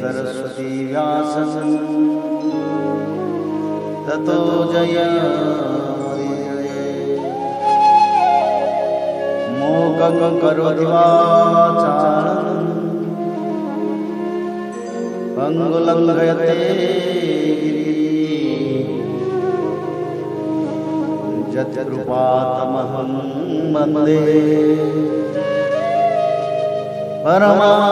सरस्वती व्यासं ततो जयमुदीरये। मूकं करोति वाचालं पंगुलं लङ्घयते यत्कृपातमहं वन्दे परमानन्दमाधवो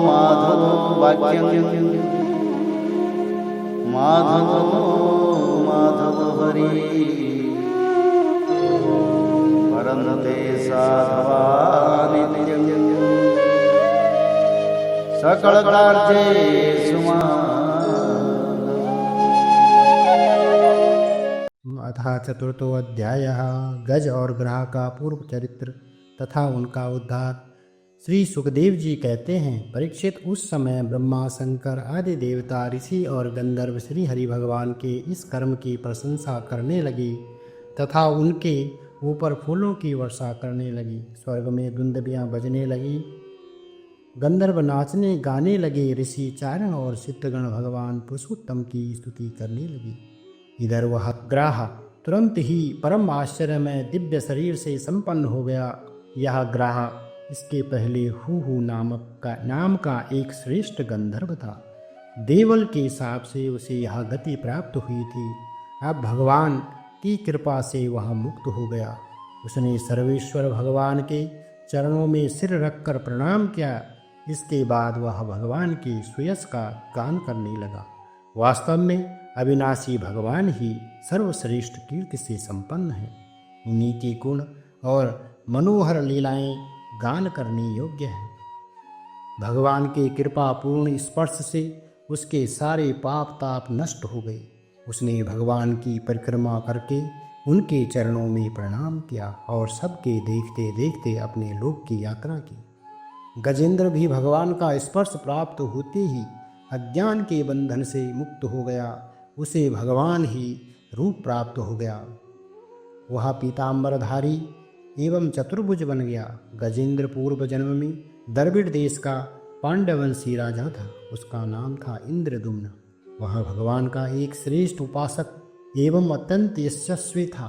माधवो वाक्यं माधवो हरि परन्ते साधवा नित्यं सकलकार्येषु अथ चतुर्थो अध्यायः गज और ग्राह का पूर्व चरित्र तथा उनका उद्धार। श्री सुखदेव जी कहते हैं, परीक्षित, उस समय ब्रह्मा, शंकर आदि देवता, ऋषि और गंधर्व श्री हरि भगवान के इस कर्म की प्रशंसा करने लगी तथा उनके ऊपर फूलों की वर्षा करने लगी। स्वर्ग में दुंदबियाँ बजने लगी, गंधर्व नाचने गाने लगे, ऋषि चारण और सिद्धगण भगवान पुरुषोत्तम की स्तुति करने लगी। इधर वह ग्राह तुरंत ही परम आश्चर्य में दिव्य शरीर से संपन्न हो गया। यह ग्राह इसके पहले हु नाम का एक श्रेष्ठ गंधर्व था। देवल के हिसाब से उसे यह गति प्राप्त हुई थी। अब भगवान की कृपा से वह मुक्त हो गया। उसने सर्वेश्वर भगवान के चरणों में सिर रखकर प्रणाम किया। इसके बाद वह भगवान की सुयश का गान करने लगा। वास्तव में अविनाशी भगवान ही सर्वश्रेष्ठ कीर्ति से संपन्न है। उन्हीं के गुण और मनोहर लीलाएं गान करने योग्य हैं। भगवान के कृपा पूर्ण स्पर्श से उसके सारे पाप ताप नष्ट हो गए। उसने भगवान की परिक्रमा करके उनके चरणों में प्रणाम किया और सबके देखते देखते अपने लोक की यात्रा की। गजेंद्र भी भगवान का स्पर्श प्राप्त होते ही अज्ञान के बंधन से मुक्त हो गया। उसे भगवान ही रूप प्राप्त हो गया। वह पीताम्बरधारी एवं चतुर्भुज बन गया। गजेंद्र पूर्व जन्म में द्रविड़ देश का पांडवंशी राजा था। उसका नाम था इंद्रदुम्न। वह भगवान का एक श्रेष्ठ उपासक एवं अत्यंत यशस्वी था।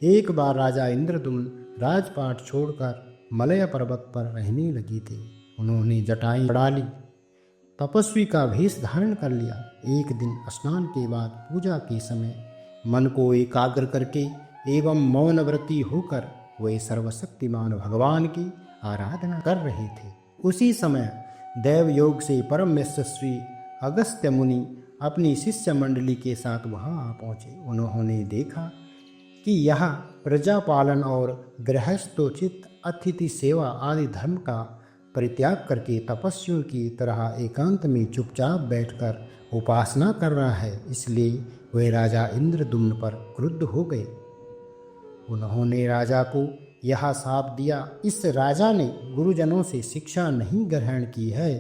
एक बार राजा इंद्रदुम्न राजपाट छोड़कर मलय पर्वत पर रहने लगे थे। उन्होंने जटाएं बढ़ा ली, तपस्वी का भेष धारण कर लिया। एक दिन स्नान के बाद पूजा के समय मन को एकाग्र करके एवं मौन व्रती होकर वे सर्वशक्तिमान भगवान की आराधना कर रहे थे। उसी समय देव योग से परम यशस्वी अगस्त्य मुनि अपनी शिष्य मंडली के साथ वहां आ पहुंचे। उन्होंने देखा कि यह प्रजापालन और गृहस्थोचित अतिथि सेवा आदि धर्म का परित्याग करके तपस्वियों की तरह एकांत में चुपचाप बैठकर उपासना कर रहा है। इसलिए वे राजा इंद्रदुम्न पर क्रुद्ध हो गए। उन्होंने राजा को यह शाप दिया, इस राजा ने गुरुजनों से शिक्षा नहीं ग्रहण की है,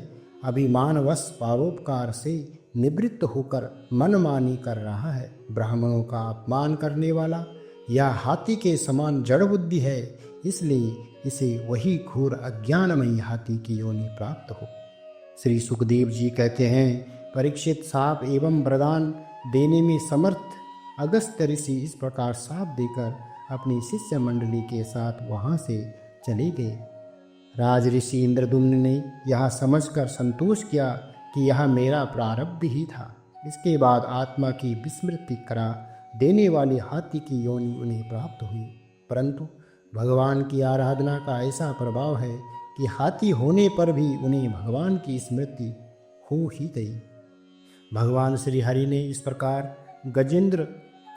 अभिमानवश परोपकार से निवृत्त होकर मनमानी कर रहा है। ब्राह्मणों का अपमान करने वाला यह हाथी के समान जड़ बुद्धि है, इसलिए इसे वही घोर अज्ञानमयी हाथी की योनि प्राप्त हो। श्री सुखदेव जी कहते हैं, परीक्षित, साप एवं वरदान देने में समर्थ अगस्त्य ऋषि इस प्रकार साप देकर अपनी शिष्य मंडली के साथ वहां से चले गए। राज ऋषि इंद्रदुम्न ने यह समझकर संतोष किया कि यह मेरा प्रारब्ध ही था। इसके बाद आत्मा की विस्मृति करा देने वाली हाथी की योनि उन्हें प्राप्त हुई। परंतु भगवान की आराधना का ऐसा प्रभाव है कि हाथी होने पर भी उन्हें भगवान की स्मृति हो ही गई। भगवान श्री हरि ने इस प्रकार गजेंद्र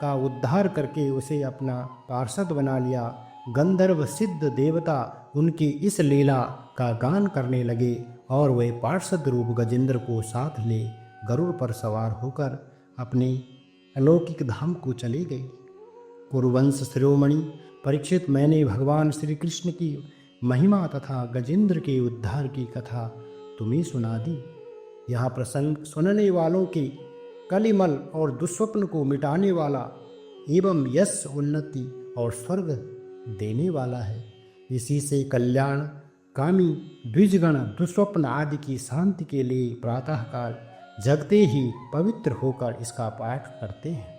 का उद्धार करके उसे अपना पार्षद बना लिया। गंधर्व सिद्ध देवता उनकी इस लीला का गान करने लगे और वे पार्षद रूप गजेंद्र को साथ ले गरुड़ पर सवार होकर अपने अलौकिक धाम को चले गए। कुरुवंश शिरोमणि परीक्षित, मैंने भगवान श्री कृष्ण की महिमा तथा गजेंद्र के उद्धार की कथा तुम्हें सुना दी। यह प्रसंग सुनने वालों के कलिमल और दुस्वप्न को मिटाने वाला एवं यश, उन्नति और स्वर्ग देने वाला है। इसी से कल्याण कामी द्विजगण दुस्वप्न आदि की शांति के लिए प्रातःकाल जगते ही पवित्र होकर इसका पाठ करते हैं।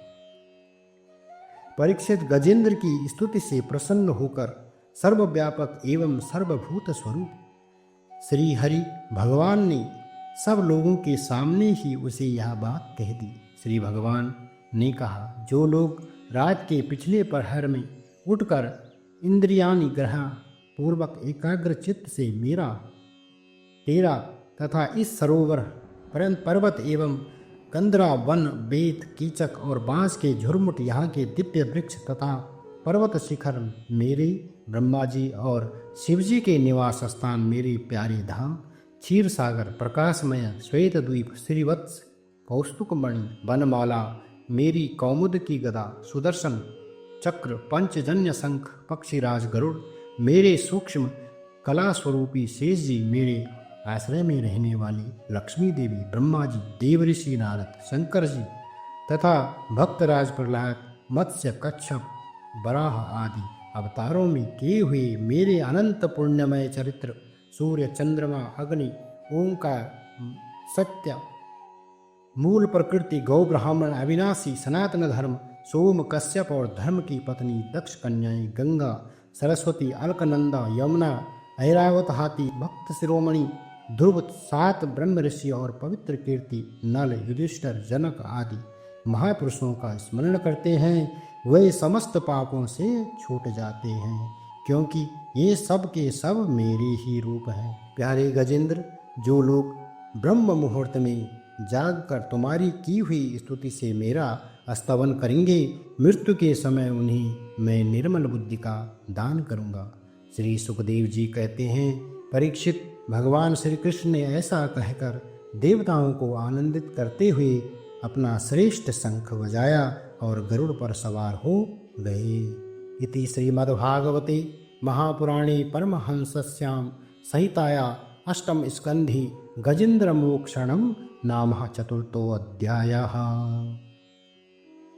परीक्षित गजेंद्र की स्तुति से प्रसन्न होकर सर्वव्यापक एवं सर्वभूत स्वरूप श्री हरि भगवान ने सब लोगों के सामने ही उसे यह बात कह दी। श्री भगवान ने कहा, जो लोग रात के पिछले प्रहर में उठकर इंद्रियानि ग्रहण पूर्वक एकाग्र चित्त से तेरा तथा इस सरोवर पर्वत एवं कंदरा वन बेत कीचक और बांस के झुरमुट यहाँ के दिव्य वृक्ष तथा पर्वत शिखर मेरे ब्रह्मा जी और शिवजी के निवास स्थान मेरे प्यारे धाम क्षीर सागर प्रकाशमय श्वेत द्वीप श्रीवत्स कौस्तुकमणि वनमाला मेरी कौमुद की गदा सुदर्शन चक्र पंचजन्य शंख पक्षीराज गरुड़ मेरे सूक्ष्म कला स्वरूपी शेष जी मेरे आश्रय में रहने वाली लक्ष्मी देवी ब्रह्मा जी देवऋषि नारद शंकर जी तथा भक्तराज प्रहलाद मत्स्य कच्छप वराह आदि अवतारों में किए हुए मेरे अनंत पुण्यमय चरित्र सूर्य चंद्रमा अग्नि ओंकार सत्य मूल प्रकृति गौ ब्राह्मण अविनाशी सनातन धर्म सोम कश्यप और धर्म की पत्नी दक्ष कन्याएं गंगा सरस्वती अलकनंदा यमुना ऐरावत हाथी भक्त शिरोमणि ध्रुव 7 ब्रह्म ऋषि और पवित्र कीर्ति नल युधिष्ठिर जनक आदि महापुरुषों का स्मरण करते हैं, वे समस्त पापों से छूट जाते हैं, क्योंकि ये सब के सब मेरे ही रूप हैं। प्यारे गजेंद्र, जो लोग ब्रह्म मुहूर्त में जागकर तुम्हारी की हुई स्तुति से मेरा स्तवन करेंगे, मृत्यु के समय उन्हें मैं निर्मल बुद्धि का दान करूंगा। श्री सुखदेव जी कहते हैं, परीक्षित, भगवान श्री कृष्ण ने ऐसा कहकर देवताओं को आनंदित करते हुए अपना श्रेष्ठ शंख बजाया और गरुड़ पर सवार हो गए। इति श्रीमद्भागवते महापुराणे परमहंसस्यां संहिताया अष्टम स्कंधे गजेन्द्र मोक्षणं नाम चतुर्थो अध्यायः।